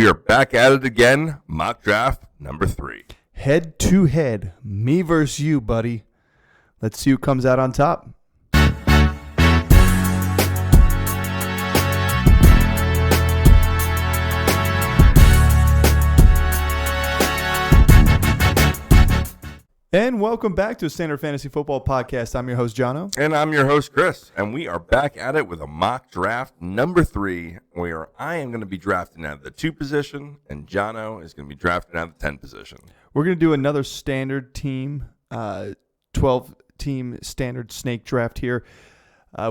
are back at it again. Mock draft number 3. Head to head, me versus you, buddy. Let's see who comes out on top. And welcome back to Standard Fantasy Football Podcast. I'm your host, Jono. And I'm your host, Chris. And we are back at it with a mock draft number 3, where I am going to be drafting out of the 2 position, and Jono is going to be drafting out of the 10 position. We're going to do another standard team, 12-team standard snake draft here.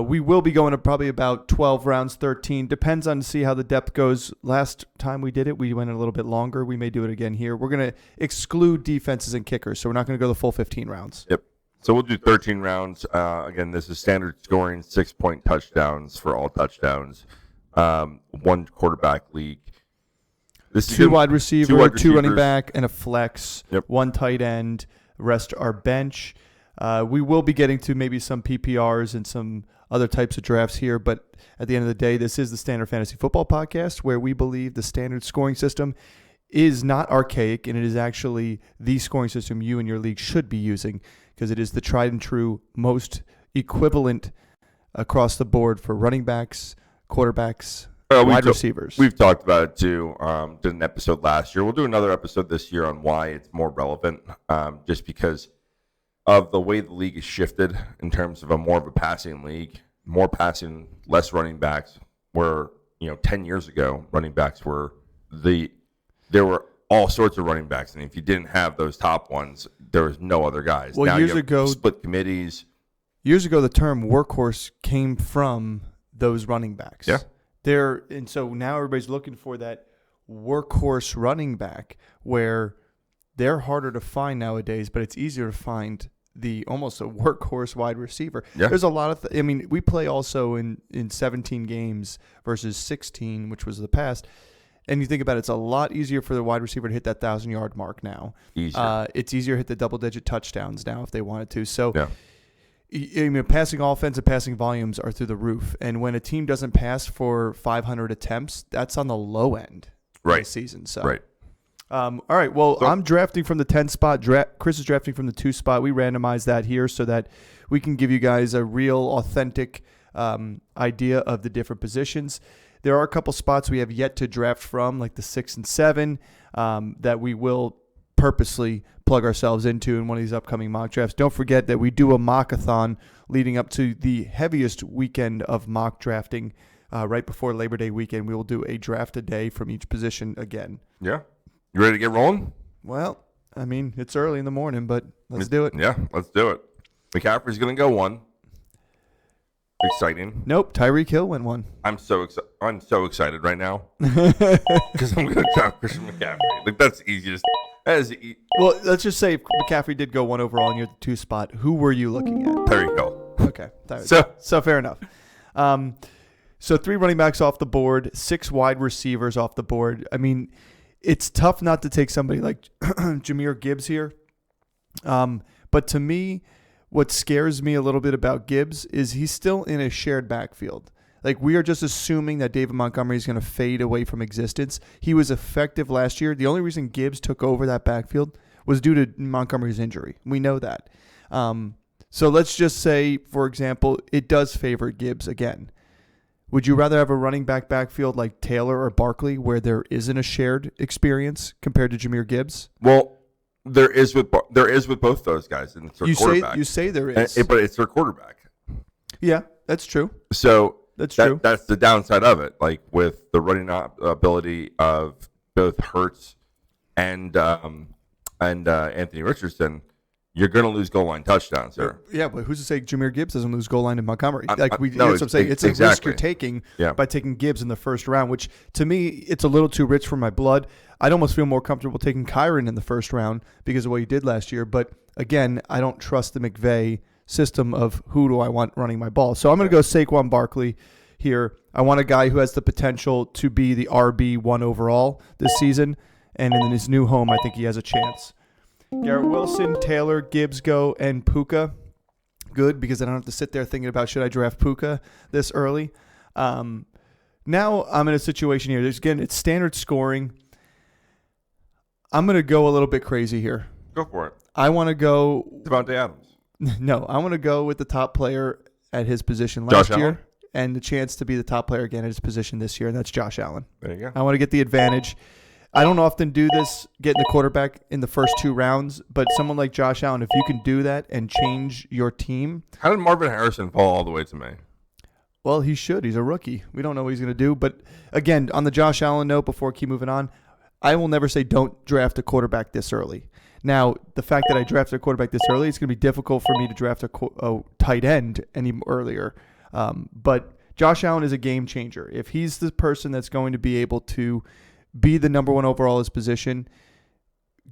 We will be going to probably about 12 rounds, 13. Depends on see how the depth goes. Last time we did it, we went a little bit longer. We may do it again here. We're going to exclude defenses and kickers, so we're not going to go the full 15 rounds. Yep. So we'll do 13 rounds. Again, this is standard scoring, 6-point touchdowns for all touchdowns, 1 quarterback league. This 2 wide receiver, 2 running back, and a flex. Yep. 1 tight end. Rest our bench. We will be getting to maybe some PPRs and some other types of drafts here, but at the end of the day, this is the Standard Fantasy Football Podcast, where we believe the standard scoring system is not archaic, and it is actually the scoring system you and your league should be using, because it is the tried and true, most equivalent across the board for running backs, quarterbacks, wide receivers. We've talked about it too. Did an episode last year. We'll do another episode this year on why it's more relevant, just because of the way the league is shifted in terms of more of a passing league, more passing, less running backs. Where 10 years ago, running backs were there were all sorts of running backs, and if you didn't have those top ones, there was no other guys. Well, now years ago, split committees. Years ago, the term workhorse came from those running backs. Yeah. And so now everybody's looking for that workhorse running back, where they're harder to find nowadays, but it's easier to find almost a workhorse wide receiver. Yeah. There's a lot of we play also in 17 games versus 16, which was the past. And you think about it, it's a lot easier for the wide receiver to hit that 1,000-yard mark now. Easier. It's easier to hit the double-digit touchdowns now if they wanted to. So yeah. Passing offense and passing volumes are through the roof. And when a team doesn't pass for 500 attempts, that's on the low end of the season. So. Right. All right. Well, I'm drafting from the 10 spot. Chris is drafting from the 2 spot. We randomize that here so that we can give you guys a real, authentic idea of the different positions. There are a couple spots we have yet to draft from, like the 6 and 7, that we will purposely plug ourselves into in one of these upcoming mock drafts. Don't forget that we do a mock-a-thon leading up to the heaviest weekend of mock drafting. Right before Labor Day weekend, we will do a draft a day from each position again. Yeah. You ready to get rolling? Well, it's early in the morning, but let's do it. Yeah, let's do it. McCaffrey's going to go 1. Exciting. Nope, Tyreek Hill went 1. I'm so excited right now because I'm going to draft Christian McCaffrey. Like, that's easiest. Well, let's just say McCaffrey did go 1 overall, and you're the 2 spot. Who were you looking at? Tyreek Hill. Okay, so fair enough. So 3 running backs off the board, 6 wide receivers off the board. It's tough not to take somebody like Jahmyr Gibbs here. But to me, what scares me a little bit about Gibbs is he's still in a shared backfield. Like, we are just assuming that David Montgomery is going to fade away from existence. He was effective last year. The only reason Gibbs took over that backfield was due to Montgomery's injury. We know that. So let's just say, for example, it does favor Gibbs again. Would you rather have a running backfield like Taylor or Barkley where there isn't a shared experience compared to Jahmyr Gibbs? Well, there is with both those guys, and it's their quarterback. You say there is, but it's their quarterback. Yeah, that's true. So that's true. That's the downside of it. Like, with the running ability of both Hurts and Anthony Richardson, you're going to lose goal line touchdowns there. Yeah, but who's to say Jahmyr Gibbs doesn't lose goal line in Montgomery? No, that's what I'm saying. It's a risk you're taking by taking Gibbs in the first round, which to me, it's a little too rich for my blood. I'd almost feel more comfortable taking Kyren in the first round because of what he did last year. But again, I don't trust the McVay system of who do I want running my ball. So I'm going to go Saquon Barkley here. I want a guy who has the potential to be the RB1 overall this season. And in his new home, I think he has a chance. Garrett Wilson, Taylor, Gibbs go, and Puka. Good, because I don't have to sit there thinking about should I draft Puka this early. Now I'm in a situation here. Again, it's standard scoring. I'm going to go a little bit crazy here. Go for it. I want to go. Devontae Adams. No, I want to go with the top player at his position Josh last year Allen? and the chance to be the top player again at his position this year, and that's Josh Allen. There you go. I want to get the advantage. I don't often do this, getting the quarterback in the first 2 rounds, but someone like Josh Allen, if you can do that and change your team, How did Marvin Harrison fall all the way to me? well, he should. He's a rookie. We don't know what he's going to do. But again, on the Josh Allen note, before I keep moving on, I will never say don't draft a quarterback this early. Now, the fact that I drafted a quarterback this early, it's going to be difficult for me to draft a tight end any earlier. But Josh Allen is a game changer. If he's the person that's going to be able to be the number 1 overall at his position,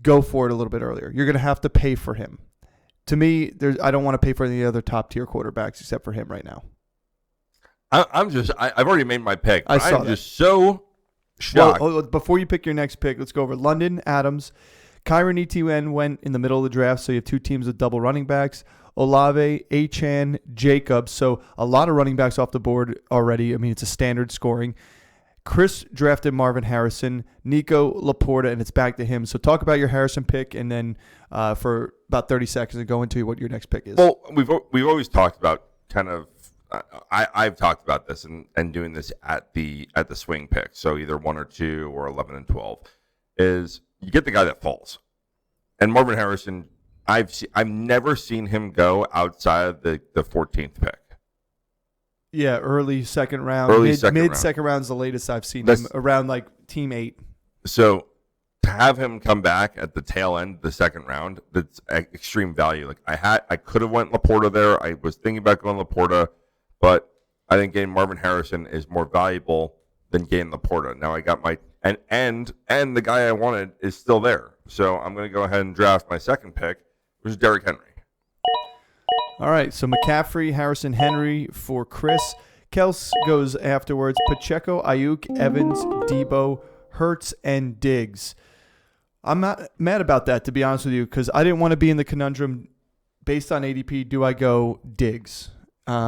go for it a little bit earlier. You're going to have to pay for him. To me, I don't want to pay for any other top-tier quarterbacks except for him right now. I've already made my pick. I saw I'm that. just so shocked. Well, before you pick your next pick, let's go over London, Adams. Kyron ETN went in the middle of the draft, so you have 2 teams with double running backs. Olave, Achan, Jacobs. So a lot of running backs off the board already. I mean, it's a standard scoring. Chris drafted Marvin Harrison, Nico Laporta, and it's back to him. So talk about your Harrison pick, and then for about 30 seconds, and go into what your next pick is. Well, we've always talked about kind of. I've talked about this and doing this at the swing pick. So either 1 or 2 or 11 and 12 is you get the guy that falls. And Marvin Harrison, I've never seen him go outside of the 14th pick. Yeah, early second round. Mid second round is the latest I've seen him, around like team 8. So to have him come back at the tail end of the second round, that's extreme value. Like I could have went Laporta there. I was thinking about going Laporta, but I think getting Marvin Harrison is more valuable than getting Laporta. Now I got my and the guy I wanted is still there. So I'm going to go ahead and draft my second pick, which is Derrick Henry. All right, so McCaffrey, Harrison, Henry for Chris. Kels goes afterwards. Pacheco, Ayuk, Evans, Debo, Hurts, and Diggs. I'm not mad about that, to be honest with you, because I didn't want to be in the conundrum based on ADP, do I go Diggs?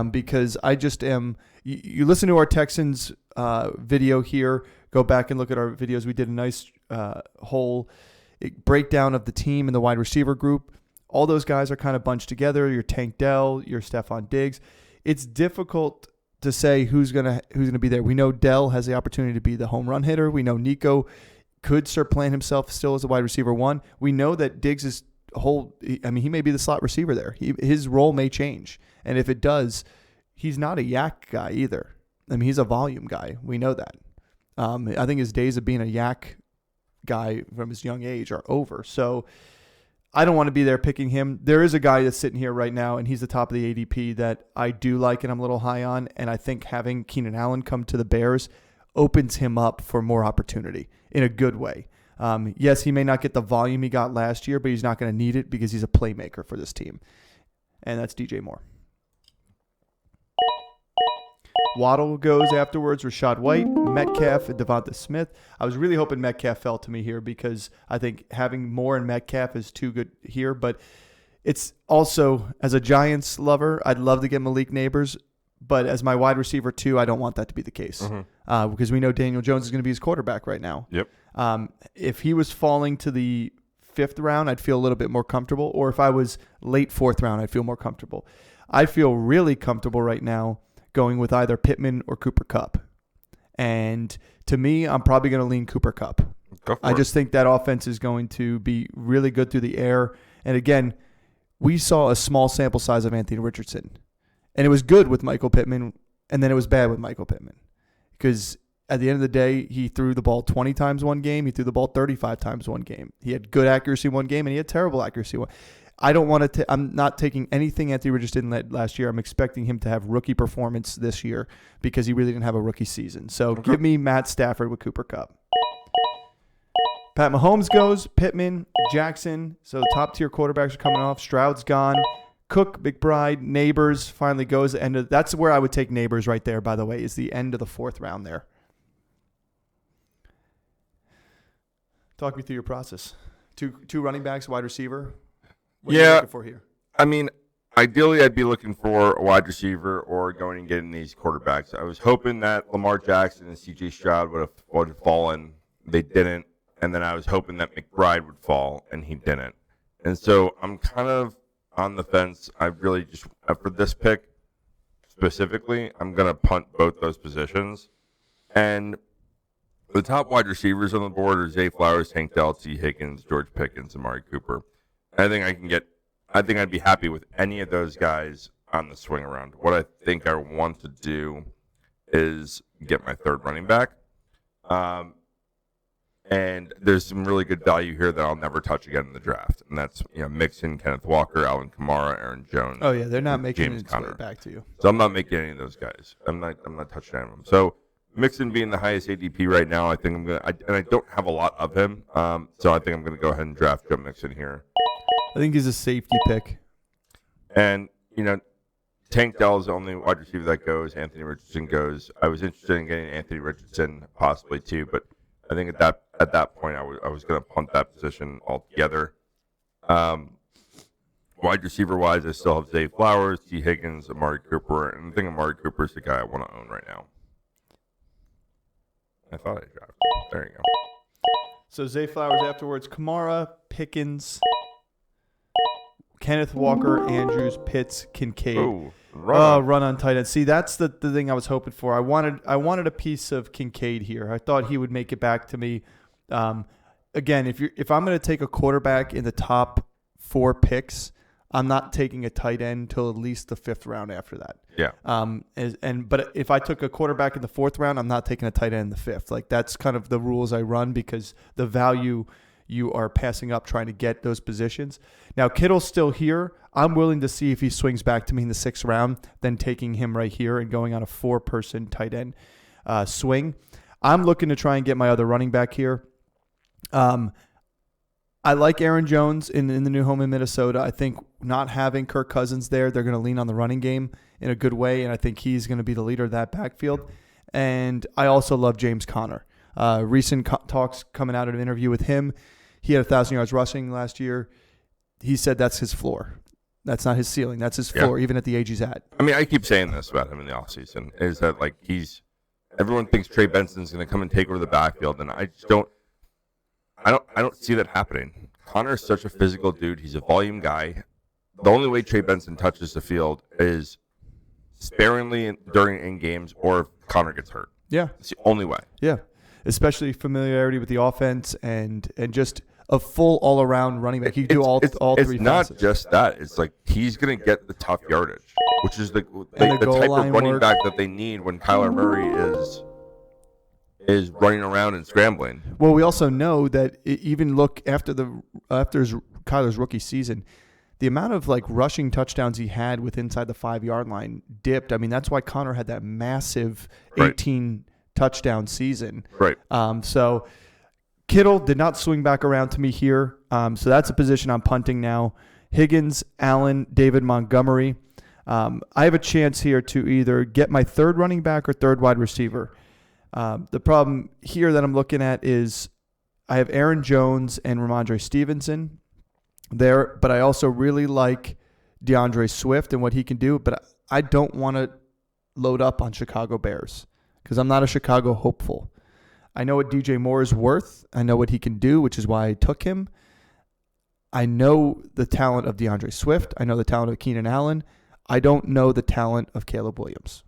Because I just am – you listen to our Texans video here. Go back and look at our videos. We did a nice whole breakdown of the team and the wide receiver group. All those guys are kind of bunched together. Your Tank Dell, your Stephon Diggs. It's difficult to say who's gonna be there. We know Dell has the opportunity to be the home run hitter. We know Nico could supplant himself still as a wide receiver 1. We know that Diggs is he may be the slot receiver there. His role may change. And if it does, he's not a yak guy either. I mean, he's a volume guy. We know that. I think his days of being a yak guy from his young age are over. So I don't want to be there picking him. There is a guy that's sitting here right now, and he's the top of the ADP that I do like and I'm a little high on. And I think having Keenan Allen come to the Bears opens him up for more opportunity in a good way. Yes, he may not get the volume he got last year, but he's not going to need it because he's a playmaker for this team. And that's DJ Moore. Waddle goes afterwards. Rashad White, Metcalf, and Devonta Smith. I was really hoping Metcalf fell to me here because I think having Moore and Metcalf is too good here. But it's also, as a Giants lover, I'd love to get Malik Neighbors. But as my wide receiver 2, I don't want that to be the case because we know Daniel Jones is going to be his quarterback right now. Yep. If he was falling to the 5th round, I'd feel a little bit more comfortable. Or if I was late 4th round, I'd feel more comfortable. I feel really comfortable right now going with either Pittman or Cooper Kupp. And to me, I'm probably going to lean Cooper Kupp. I just think that offense is going to be really good through the air. And again, we saw a small sample size of Anthony Richardson. And it was good with Michael Pittman, and then it was bad with Michael Pittman. Because at the end of the day, he threw the ball 20 times one game. He threw the ball 35 times one game. He had good accuracy one game, and he had terrible accuracy one. I don't want to. I'm not taking anything Anthony Richardson did last year. I'm expecting him to have rookie performance this year because he really didn't have a rookie season. So give me Matt Stafford with Cooper Kupp. Pat Mahomes goes, Pittman, Jackson. So top tier quarterbacks are coming off. Stroud's gone. Cook, McBride, Neighbors finally goes. That's where I would take Neighbors right there, by the way, is the end of the 4th round there. Talk me through your process. Two running backs, wide receiver. What are you looking for here? I mean, ideally, I'd be looking for a wide receiver or going and getting these quarterbacks. I was hoping that Lamar Jackson and C.J. Stroud would have fallen. They didn't. and then I was hoping that McBride would fall, and he didn't. And so I'm kind of on the fence. I really just, for this pick specifically, I'm going to punt both those positions. And the top wide receivers on the board are Zay Flowers, Tank Dell, T. Higgins, George Pickens, and Amari Cooper. I think I'd be happy with any of those guys on the swing around. What I think I want to do is get my third running back. And there's some really good value here that I'll never touch again in the draft. And that's, Mixon, Kenneth Walker, Alvin Kamara, Aaron Jones. Oh yeah, they're not making James its Conner. way back to you. So I'm not making any of those guys. I'm not touching any of them. So Mixon being the highest ADP right now, I think I'm gonna. And I don't have a lot of him. So I think I'm gonna go ahead and draft Joe Mixon here. I think he's a safety pick. And Tank Dell is the only wide receiver that goes. Anthony Richardson goes. I was interested in getting Anthony Richardson possibly too, but I think at that point I was going to punt that position altogether. Wide receiver wise, I still have Zay Flowers, T. Higgins, Amari Cooper, and I think Amari Cooper is the guy I want to own right now. I thought I drafted him. There you go. So Zay Flowers afterwards, Kamara, Pickens, Kenneth Walker, Andrews, Pitts, Kincaid. Oh, Run on tight end. See, that's the thing I was hoping for. I wanted a piece of Kincaid here. I thought he would make it back to me. Again, if I'm going to take a quarterback in the top 4 picks, I'm not taking a tight end till at least the 5th round after that. Yeah. But if I took a quarterback in the 4th round, I'm not taking a tight end in the 5th. Like that's kind of the rules I run because the value you are passing up trying to get those positions. Now Kittle's still here. I'm willing to see if he swings back to me in the 6th round, then taking him right here and going on a 4-person tight end swing. I'm looking to try and get my other running back here. I like Aaron Jones in the new home in Minnesota. I think not having Kirk Cousins there, they're going to lean on the running game in a good way, and I think he's going to be the leader of that backfield. And I also love James Conner. Recent talks coming out of an interview with him, he had 1,000 yards rushing last year. He said that's his floor. That's not his ceiling. That's his floor, even at the age he's at. I mean, I keep saying this about him in the offseason, is that like everyone thinks Trey Benson's going to come and take over the backfield, and I just don't see that happening. Connor's such a physical dude. He's a volume guy. The only way Trey Benson touches the field is sparingly during in games or if Connor gets hurt. Yeah. It's the only way. Yeah. Especially familiarity with the offense and just a full all-around running back. He can do all three It's not facets. just that. It's like he's going to get the tough yardage, which is the goal type of line running work. back that they need when Kyler Murray is running around and scrambling. Well, we also know that even look after Kyler's rookie season, the amount of like rushing touchdowns he had with inside the 5-yard line dipped. I mean, that's why Connor had that massive 18 touchdown season. Right. So Kittle did not swing back around to me here. So that's a position I'm punting now. Higgins, Allen, David Montgomery. I have a chance here to either get my 3rd running back or 3rd wide receiver. The problem here that I'm looking at is I have Aaron Jones and Ramondre Stevenson there, but I also really like DeAndre Swift and what he can do, but I don't want to load up on Chicago Bears because I'm not a Chicago hopeful. I know what DJ Moore is worth. I know what he can do, which is why I took him. I know the talent of DeAndre Swift. I know the talent of Keenan Allen. I don't know the talent of Caleb Williams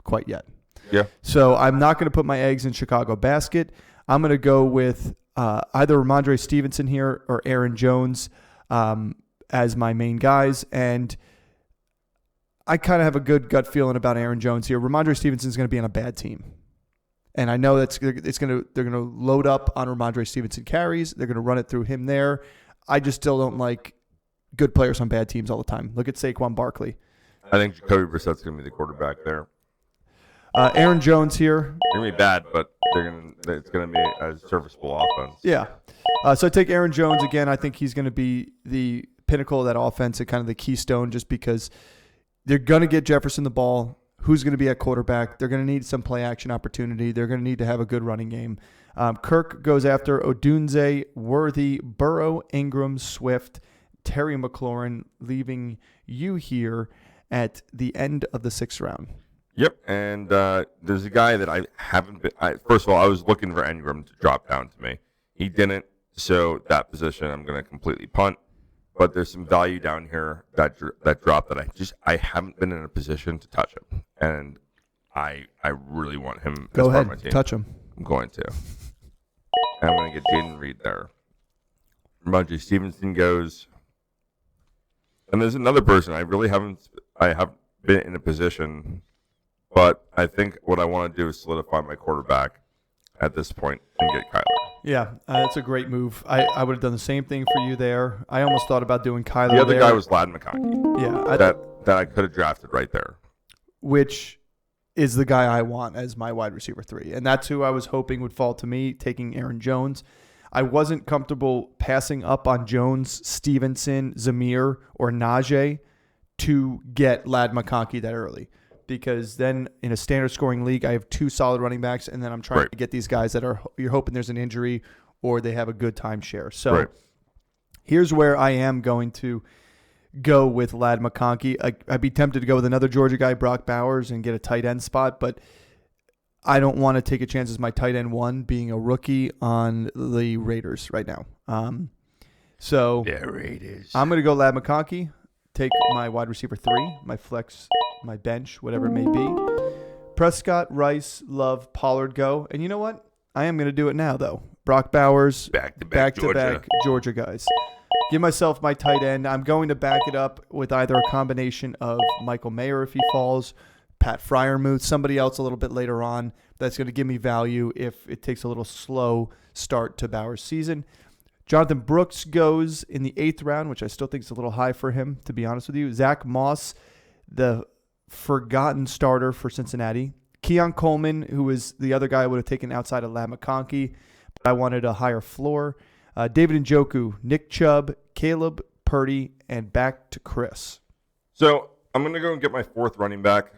quite yet. Yeah. So I'm not going to put my eggs in Chicago basket. I'm going to go with either Ramondre Stevenson here or Aaron Jones as my main guys. And I kind of have a good gut feeling about Aaron Jones here. Ramondre Stevenson's going to be on a bad team. And I know they're going to load up on Ramondre Stevenson carries. They're going to run it through him there. I just still don't like good players on bad teams all the time. Look at Saquon Barkley. I think Jacoby Brissett's going to be the quarterback there. Aaron Jones here. They're going to be bad, but it's going to be a serviceable offense. Yeah. So I take Aaron Jones again. I think he's going to be the pinnacle of that offense and kind of the keystone just because they're going to get Jefferson the ball. Who's going to be at quarterback? They're going to need some play action opportunity. They're going to need to have a good running game. Kirk goes after Odunze, Worthy, Burrow, Ingram, Swift, Terry McLaurin, leaving you here at the end of the 6th round. Yep, and there's a guy that I haven't been. First of all, I was looking for Ingram to drop down to me. He didn't, so that position I'm going to completely punt. But there's some value down here that drop that I haven't been in a position to touch him, and I really want him. Go as ahead, part of my team. touch him. I'm going to. And I'm going to get Jaden Reed there. Ramondre Stevenson goes. And there's another person I have been in a position, but I think what I want to do is solidify my quarterback at this point and get Kyler. Yeah, that's a great move. I would have done the same thing for you there. I almost thought about doing Kyler. The other there. guy was Ladd McConkey. Yeah, that I could have drafted right there. Which is the guy I want as my wide receiver 3. And that's who I was hoping would fall to me, taking Aaron Jones. I wasn't comfortable passing up on Jones, Stevenson, Zamir, or Najee to get Ladd McConkey that early. Because then in a standard scoring league, I have 2 solid running backs, and then I'm trying to get these guys that you're hoping there's an injury or they have a good timeshare. So here's where I am going to go with Ladd McConkey. I'd be tempted to go with another Georgia guy, Brock Bowers, and get a tight end spot, but I don't want to take a chance as my tight end 1 being a rookie on the Raiders right now. Raiders. I'm going to go Ladd McConkey, take my wide receiver 3, my flex, my bench, whatever it may be. Prescott, Rice, Love, Pollard go. And you know what? I am going to do it now, though. Brock Bowers, back-to-back Georgia guys. Give myself my tight end. I'm going to back it up with either a combination of Michael Mayer if he falls, Pat Freiermuth, somebody else a little bit later on that's going to give me value if it takes a little slow start to Bowers' season. Jonathan Brooks goes in the 8th round, which I still think is a little high for him, to be honest with you. Zach Moss, the forgotten starter for Cincinnati. Keon Coleman, who is the other guy I would have taken outside of Ladd McConkey, but I wanted a higher floor. David Njoku, Nick Chubb, Caleb Purdy, and back to Chris. So I'm going to go and get my 4th running back.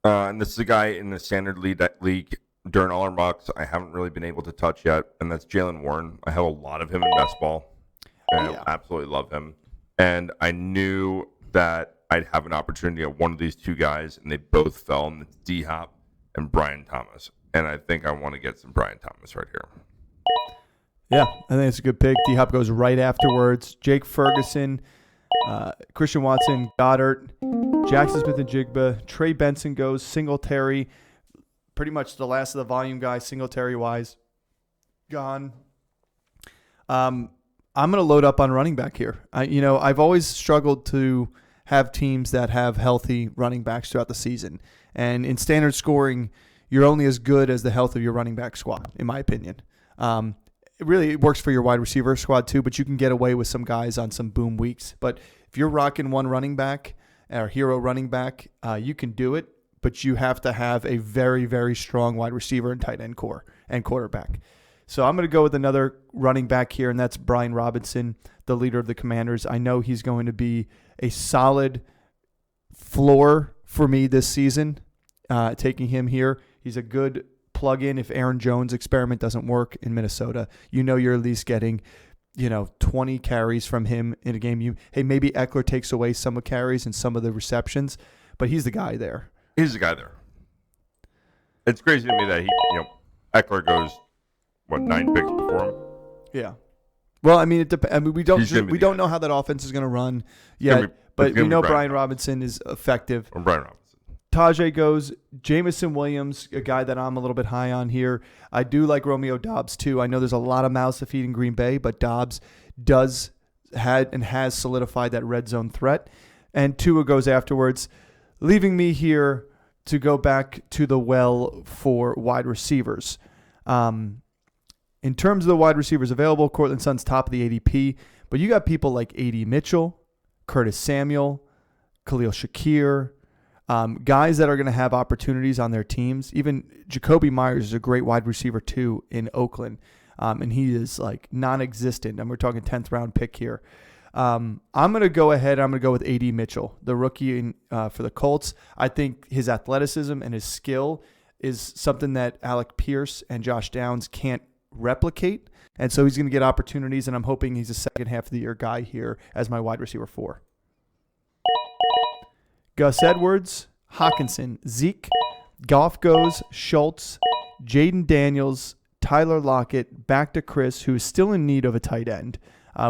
And this is a guy in the standard league during all our mocks I haven't really been able to touch yet, and that's Jaylen Warren. I have a lot of him in best ball, and I absolutely love him. And I knew that I'd have an opportunity at one of these 2 guys, and they both fell, and it's D-Hop and Brian Thomas. And I think I want to get some Brian Thomas right here. Yeah, I think it's a good pick. D-Hop goes right afterwards. Jake Ferguson, Christian Watson, Goddard, Jackson Smith-Njigba, Trey Benson goes, Singletary, pretty much the last of the volume guys, Singletary-wise, gone. I'm going to load up on running back here. I've always struggled to have teams that have healthy running backs throughout the season. And in standard scoring, you're only as good as the health of your running back squad, in my opinion. It works for your wide receiver squad too, but you can get away with some guys on some boom weeks. But if you're rocking one running back or hero running back, you can do it, but you have to have a very, very strong wide receiver and tight end core and quarterback. So I'm going to go with another running back here, and that's Brian Robinson, the leader of the Commanders. I know he's going to be a solid floor for me this season, taking him here. He's a good plug-in if Aaron Jones' experiment doesn't work in Minnesota. You're at least getting, 20 carries from him in a game. Maybe Eckler takes away some of carries and some of the receptions, but he's the guy there. He's the guy there. It's crazy to me that Eckler goes 9 picks before him. Yeah. Well, it depends. We don't know how that offense is going to run yet, but we know Brian Robinson is effective. Or Brian Robinson. Tajay goes, Jameson Williams, a guy that I'm a little bit high on here. I do like Romeo Doubs too. I know there's a lot of mouths to feed in Green Bay, but Doubs has solidified that red zone threat. And Tua goes afterwards, leaving me here to go back to the well for wide receivers. In terms of the wide receivers available, Cortland Sutton's top of the ADP, but you got people like A.D. Mitchell, Curtis Samuel, Khalil Shakir, guys that are going to have opportunities on their teams. Even Jacoby Myers is a great wide receiver too in Oakland, and he is like non-existent. And we're talking 10th round pick here. I'm going to go ahead. I'm going to go with A.D. Mitchell, the rookie for the Colts. I think his athleticism and his skill is something that Alec Pierce and Josh Downs can't replicate. And so he's going to get opportunities, and I'm hoping he's a second half of the year guy here as my wide receiver 4. Gus Edwards, Hawkinson, Zeke, Goff goes, Schultz, Jaden Daniels, Tyler Lockett back to Chris, who is still in need of a tight end,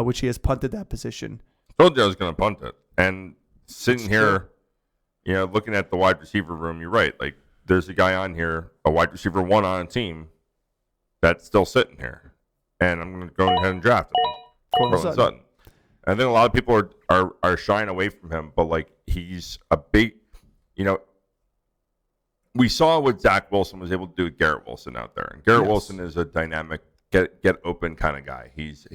which he has punted that position. Told you I was going to punt it. And sitting here, looking at the wide receiver room, you're right. Like, there's a guy on here, a wide receiver 1 on a team, that's still sitting here. And I'm going to go ahead and draft him. Courtland Sutton. I think a lot of people are shying away from him, but, like, he's a big, we saw what Zach Wilson was able to do with Garrett Wilson out there. And Garrett Wilson is a dynamic, get open kind of guy. He's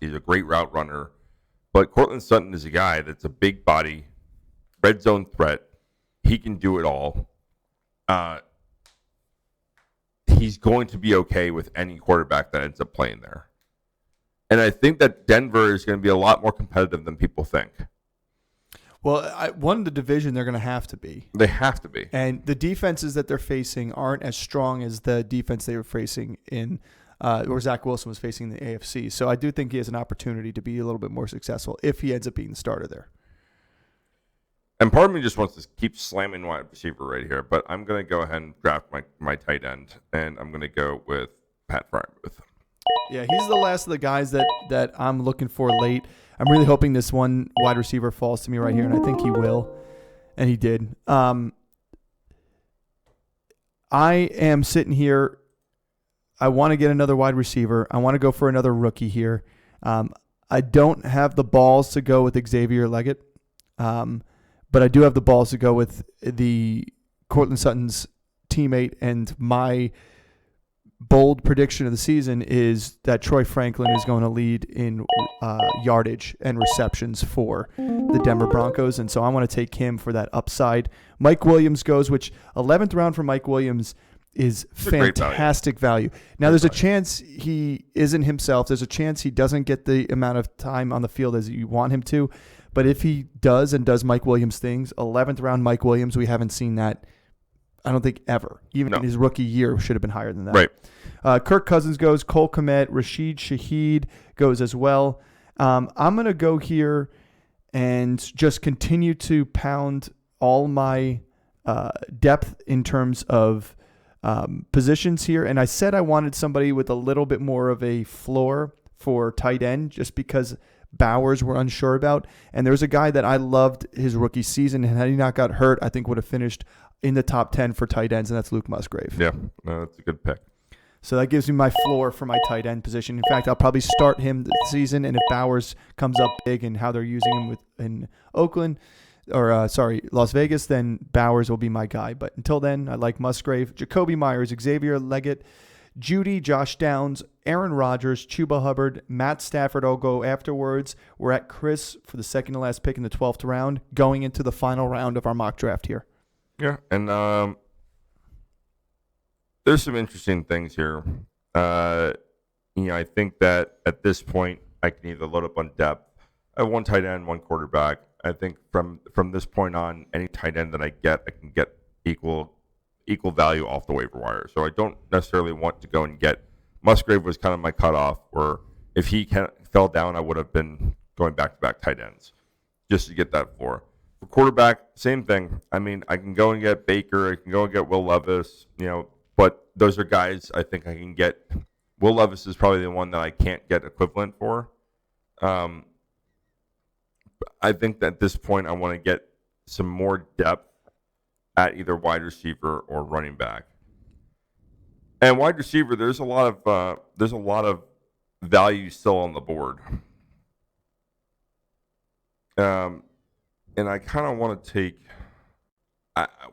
a great route runner. But Courtland Sutton is a guy that's a big body, red zone threat. He can do it all. He's going to be okay with any quarterback that ends up playing there. And I think that Denver is going to be a lot more competitive than people think. Well, one, the division they're going to have to be. They have to be. And the defenses that they're facing aren't as strong as the defense they were facing in or Zach Wilson was facing in the AFC. So I do think he has an opportunity to be a little bit more successful if he ends up being the starter there. And part of me just wants to keep slamming wide receiver right here, but I'm going to go ahead and draft my tight end, and I'm going to go with Pat Freiermuth. Yeah, he's the last of the guys that I'm looking for late. I'm really hoping this one wide receiver falls to me right here, and I think he will. And he did. I am sitting here. I want to get another wide receiver. I want to go for another rookie here. I don't have the balls to go with Xavier Leggett, but I do have the balls to go with the Courtland Sutton's teammate, and my bold prediction of the season is that Troy Franklin is going to lead in yardage and receptions for the Denver Broncos, and so I want to take him for that upside. Mike Williams goes, which 11th round for Mike Williams is fantastic value. Now, there's a chance he isn't himself. There's a chance he doesn't get the amount of time on the field as you want him to, but if he does and does Mike Williams things, 11th round Mike Williams, we haven't seen that, I don't think, ever. Even in his rookie year, should have been higher than that. Right. Kirk Cousins goes. Cole Kmet, Rashid Shaheed goes as well. I'm going to go here and just continue to pound all my depth in terms of positions here. And I said I wanted somebody with a little bit more of a floor for tight end just because Bowers we're unsure about. And there's a guy that I loved his rookie season, and had he not got hurt, I think would have finished in the top 10 for tight ends, and that's Luke Musgrave. Yeah, no, that's a good pick. So that gives me my floor for my tight end position. In fact, I'll probably start him this season, and if Bowers comes up big and how they're using him in Oakland, or Las Vegas, then Bowers will be my guy. But until then, I like Musgrave, Jacoby Myers, Xavier Leggett, Judy, Josh Downs, Aaron Rodgers, Chuba Hubbard, Matt Stafford. I'll go afterwards. We're at Chris for the second to last pick in the 12th round, going into the final round of our mock draft here. Yeah, and there's some interesting things here. I think that at this point, I can either load up on depth. I have one tight end, one quarterback. I think from this point on, any tight end that I can get equal value off the waiver wire. So I don't necessarily want to go and get Musgrave was kind of my cutoff, or if he fell down, I would have been going back-to-back tight ends just to get that floor. For quarterback, same thing. I mean, I can go and get Baker. I can go and get Will Levis, but those are guys I think I can get. Will Levis is probably the one that I can't get equivalent for. I think that at this point I want to get some more depth at either wide receiver or running back. And wide receiver, there's a lot of value still on the board. And I kind of want to take.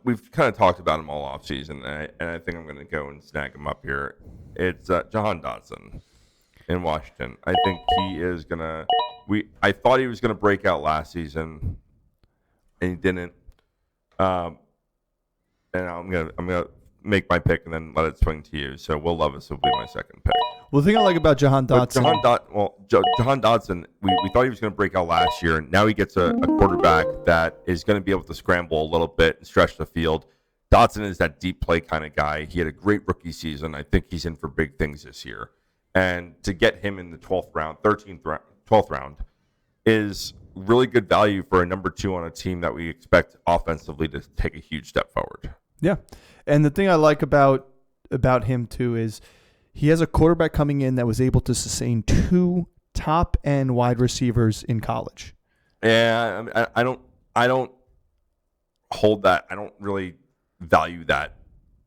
We've kind of talked about him all offseason, and I think I'm going to go and snag him up here. It's Jahan Dotson in Washington. I think he is going to. I thought he was going to break out last season, and he didn't. And I'm gonna make my pick and then let it swing to you. So Will Levis will be my second pick. Well, the thing I like about Jahan Dotson. Jahan Dotson, we thought he was going to break out last year, and now he gets a quarterback that is going to be able to scramble a little bit and stretch the field. Dotson is that deep play kind of guy. He had a great rookie season. I think he's in for big things this year. And to get him in the 12th round is really good value for a number 2 on a team that we expect offensively to take a huge step forward. Yeah. And the thing I like about him too is he has a quarterback coming in that was able to sustain 2 top-end wide receivers in college. Yeah, I don't hold that. I don't really value that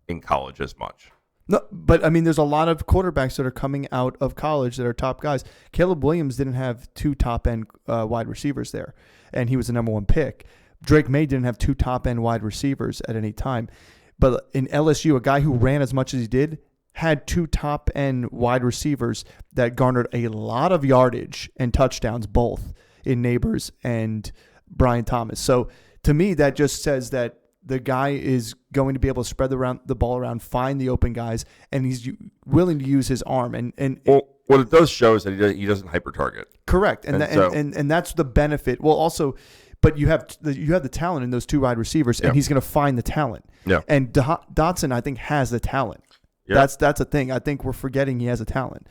in college as much. No, but I mean, there's a lot of quarterbacks that are coming out of college that are top guys. Caleb Williams didn't have 2 top-end wide receivers there, and he was the number 1 pick. Drake May didn't have 2 top-end wide receivers at any time. But in LSU, a guy who ran as much as he did had 2 top-end wide receivers that garnered a lot of yardage and touchdowns, both in Neighbors and Brian Thomas. So to me, that just says that the guy is going to be able to spread the ball around, find the open guys, and he's willing to use his arm. And Well, what it does show is that he doesn't hyper target. correct, and And that's the benefit. Well, also, but you have the talent in those 2 wide receivers, and Yeah. he's going to find the talent. Yeah. And Dotson, I think, has the talent. Yeah. That's a thing. I think we're forgetting he has a talent.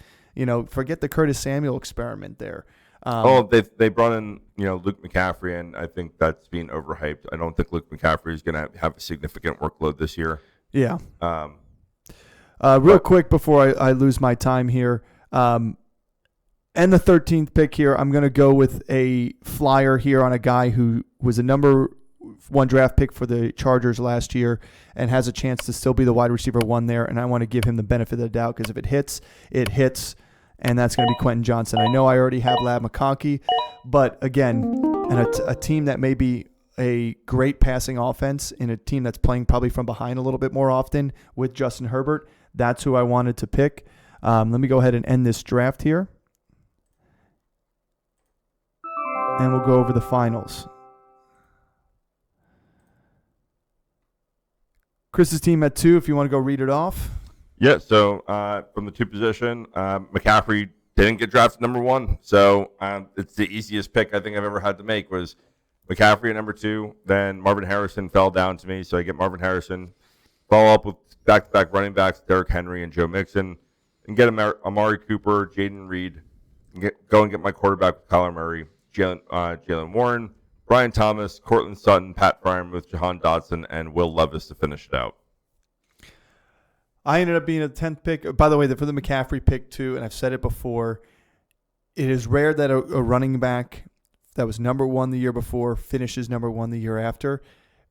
Forget the Curtis Samuel experiment there. They brought in Luke McCaffrey, and I think that's being overhyped. I don't think Luke McCaffrey is going to have a significant workload this year. Yeah. Um, Real quick before I lose my time here, and the 13th pick here, I'm going to go with a flyer here on a guy who was a number 1 draft pick for the Chargers last year and has a chance to still be the wide receiver 1 there. And I want to give him the benefit of the doubt because if it hits, it hits. And that's going to be Quentin Johnson. I know I already have Lab McConkey, but again, a team that may be a great passing offense in a team that's playing probably from behind a little bit more often with Justin Herbert, that's who I wanted to pick. Let me go ahead and end this draft here. And we'll go over the finals. Chris's team at 2, if you want to go read it off. Yeah, so from the 2 position, McCaffrey didn't get drafted number 1. So it's the easiest pick I think I've ever had to make was McCaffrey at number 2. Then Marvin Harrison fell down to me, so I get Marvin Harrison. Follow up with back-to-back running backs, Derrick Henry and Joe Mixon. And get Amari Cooper, Jaden Reed. And go and get my quarterback with Kyler Murray, Jalen Warren, Brian Thomas, Cortland Sutton, Pat Freiermuth, Jahan Dotson, and Will Levis to finish it out. I ended up being a 10th pick. By the way, for the McCaffrey pick too, and I've said it before, it is rare that a running back that was number 1 the year before finishes number 1 the year after,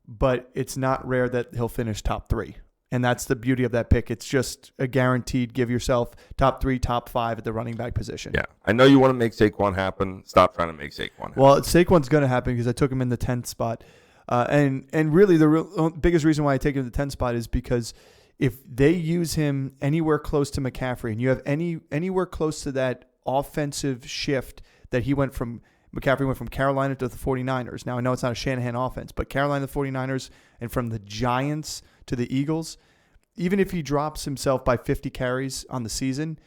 but it's not rare that he'll finish top 3. And that's the beauty of that pick. It's just a guaranteed give yourself top 3, top 5 at the running back position. Yeah, I know you want to make Saquon happen. Stop trying to make Saquon happen. Well, Saquon's going to happen because I took him in the 10th spot. And really the biggest reason why I take him in the 10th spot is because if they use him anywhere close to McCaffrey and you have anywhere close to that offensive shift that McCaffrey went from Carolina to the 49ers. Now, I know it's not a Shanahan offense, but Carolina to the 49ers and from the Giants to the Eagles, even if he drops himself by 50 carries on the season,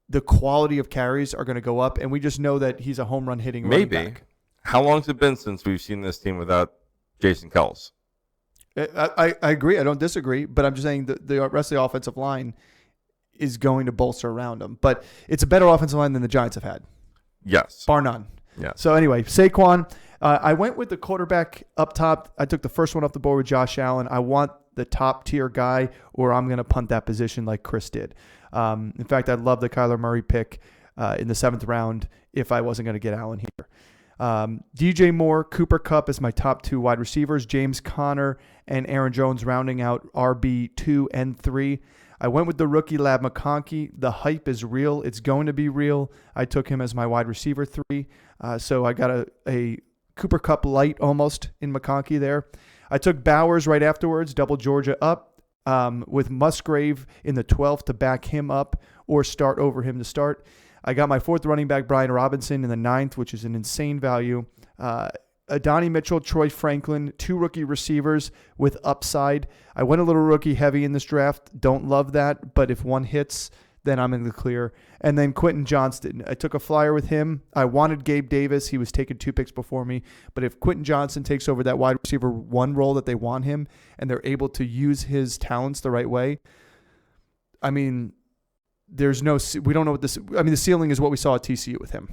the quality of carries are going to go up, and we just know that he's a home run hitting running back. How long has it been since we've seen this team without Jason Kelce? I agree. I don't disagree, but I'm just saying the rest of the offensive line is going to bolster around him. But it's a better offensive line than the Giants have had. Yes. Bar none. Yeah. So anyway, Saquon, I went with the quarterback up top. I took the first one off the board with Josh Allen. I want the top tier guy, or I'm going to punt that position like Chris did. In fact, I'd love the Kyler Murray pick in the 7th round if I wasn't going to get Allen here. DJ Moore, Cooper Kupp as my top 2 wide receivers, James Conner and Aaron Jones rounding out RB2 and 3. I went with the rookie Lab McConkey. The hype is real. It's going to be real. I took him as my wide receiver 3. So I got a Cooper Kupp light almost in McConkey there. I took Bowers right afterwards, double Georgia up with Musgrave in the 12th to back him up or start over him to start. I got my 4th running back, Brian Robinson, in the 9th, which is an insane value. Adonai Mitchell, Troy Franklin, 2 rookie receivers with upside. I went a little rookie heavy in this draft. Don't love that, but if one hits, then I'm in the clear. And then Quentin Johnston. I took a flyer with him. I wanted Gabe Davis. He was taking 2 picks before me. But if Quentin Johnston takes over that wide receiver 1 role that they want him, and they're able to use his talents the right way, I mean, we don't know what the ceiling is what we saw at TCU with him.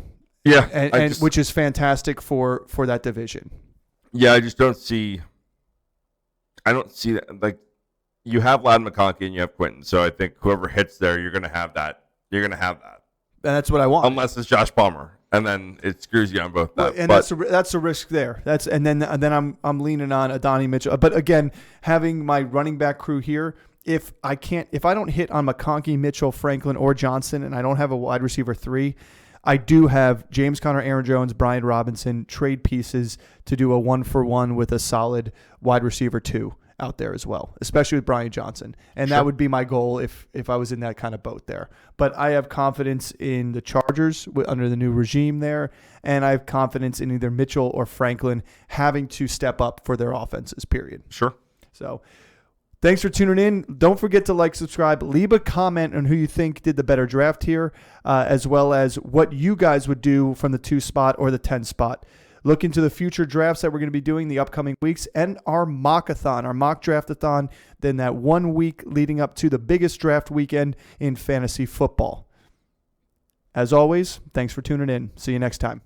Yeah. And which is fantastic for that division. Yeah, I don't see that. Like, you have Loudon McConkey and you have Quinton. So I think whoever hits there, you're going to have that. You're going to have that. And that's what I want. Unless it's Josh Palmer, and then it screws you on both. And that's a risk there. And then I'm leaning on Adonai Mitchell. But again, having my running back crew here, if I don't hit on McConkey, Mitchell, Franklin, or Johnson, and I don't have a wide receiver 3, I do have James Conner, Aaron Jones, Brian Robinson trade pieces to do a 1-for-1 with a solid wide receiver 2 out there as well, especially with Brian Johnson. And that would be my goal if I was in that kind of boat there. But I have confidence in the Chargers under the new regime there, and I have confidence in either Mitchell or Franklin having to step up for their offenses, period. Sure. So thanks for tuning in. Don't forget to like, subscribe, leave a comment on who you think did the better draft here, as well as what you guys would do from the 2 spot or the 10 spot. Look into the future drafts that we're going to be doing the upcoming weeks and our mock-a-thon, our mock draft-a-thon, then that 1 week leading up to the biggest draft weekend in fantasy football. As always, thanks for tuning in. See you next time.